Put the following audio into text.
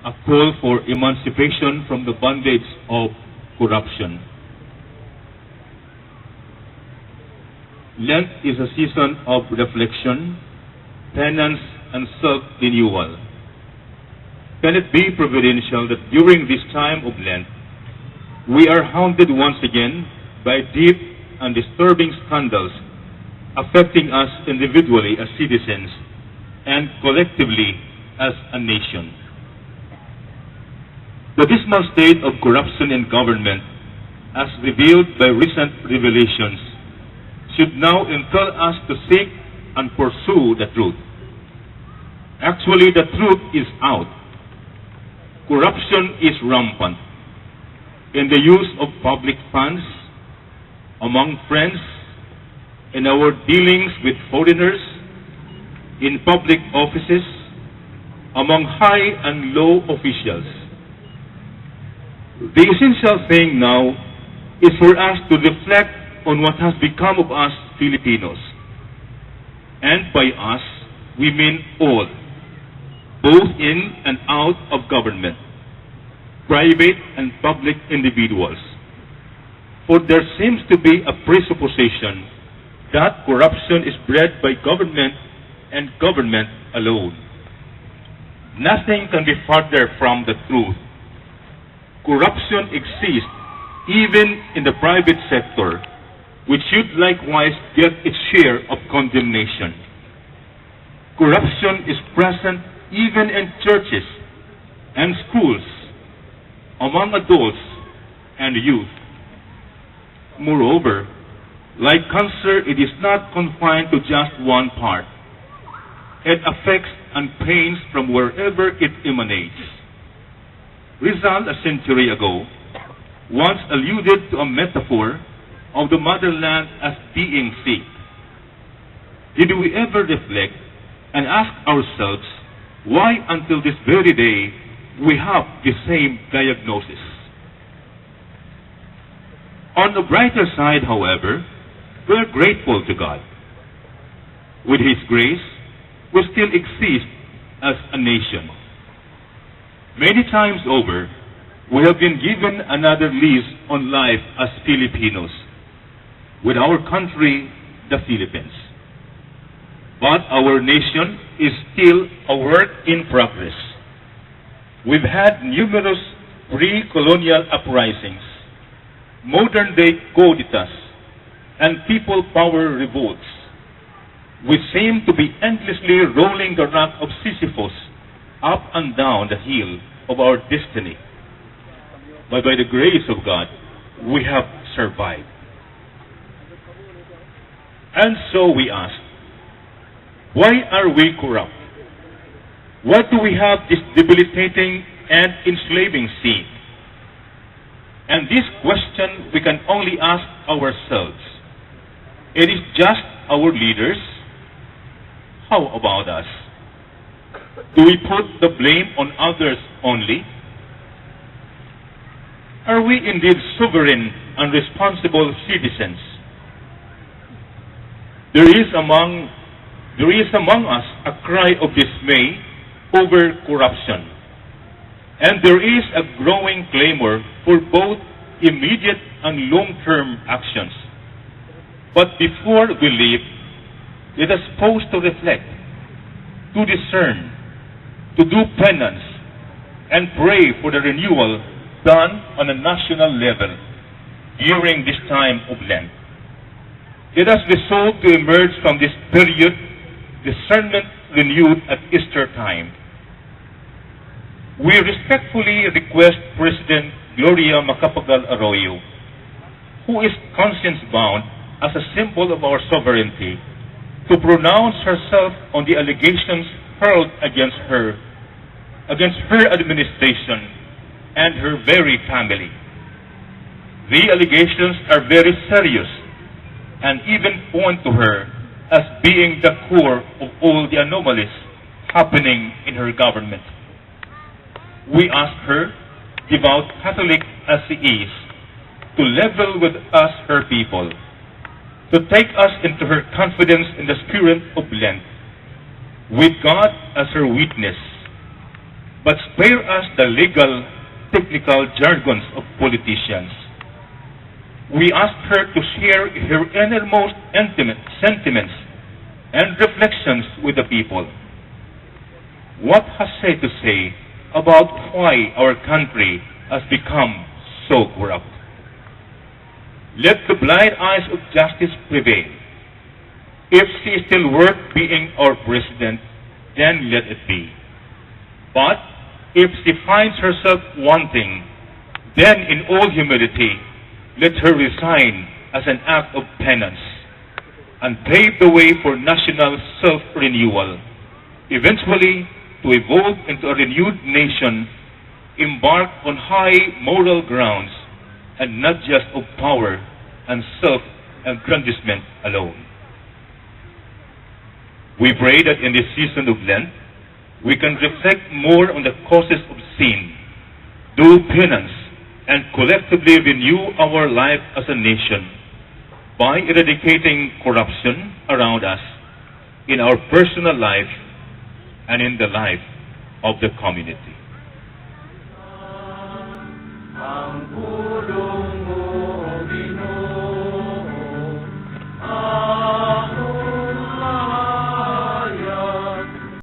a call for emancipation from the bondage of corruption. Lent is a season of reflection, penance, and self-renewal. Can it be providential that during this time of Lent, we are hounded once again by deep and disturbing scandals affecting us individually as citizens and collectively as a nation? The dismal state of corruption in government, as revealed by recent revelations, should now impel us to seek and pursue the truth. Actually, the truth is out. Corruption is rampant in the use of public funds, among friends, in our dealings with foreigners, in public offices, among high and low officials. The essential thing now is for us to reflect on what has become of us Filipinos. And by us, we mean all, both in and out of government, private and public individuals. For there seems to be a presupposition that corruption is bred by government and government alone. Nothing can be further from the truth. Corruption exists even in the private sector, which should likewise get its share of condemnation. Corruption is present even in churches and schools, among adults and youth. Moreover, like cancer, it is not confined to just one part. It affects and pains from wherever it emanates. Rizal, a century ago, once alluded to a metaphor of the motherland as being sick. Did we ever reflect and ask ourselves why until this very day we have the same diagnosis? On the brighter side, however, we are grateful to God. With His grace, we still exist as a nation. Many times over, we have been given another lease on life as Filipinos, with our country, the Philippines. But our nation is still a work in progress. We've had numerous pre-colonial uprisings, modern-day coups, and people power revolts. We seem to be endlessly rolling the rock of Sisyphus up and down the hill of our destiny. But by the grace of God, we have survived. And so we ask, why are we corrupt? Why do we have this debilitating and enslaving sin? And this question we can only ask ourselves. It is just our leaders. How about us? Do we put the blame on others only? Are we indeed sovereign and responsible citizens? There is among us a cry of dismay over corruption. And there is a growing clamor for both immediate and long-term actions. But before we leave, let us pause to reflect, to discern, to do penance, and pray for the renewal done on a national level during this time of Lent. Let us resolve to emerge from this period discernment renewed at Easter time. We respectfully request President Gloria Macapagal Arroyo, who is conscience-bound as a symbol of our sovereignty, to pronounce herself on the allegations hurled against her administration and her very family. The allegations are very serious and even point to her as being the core of all the anomalies happening in her government. We ask her, devout Catholic as she is, to level with us, her people, to take us into her confidence in the spirit of Lent, with God as her witness, but spare us the legal, technical jargons of politicians. We ask her to share her innermost intimate sentiments and reflections with the people. What has she to say about why our country has become so corrupt? Let the blind eyes of justice prevail. If she is still worth being our president, then let it be. But if she finds herself wanting, then in all humility, let her resign as an act of penance and pave the way for national self-renewal, eventually to evolve into a renewed nation embarked on high moral grounds and not just of power and self-aggrandizement alone. We pray that in this season of Lent, we can reflect more on the causes of sin, do penance, and collectively renew our life as a nation by eradicating corruption around us in our personal life and in the life of the community.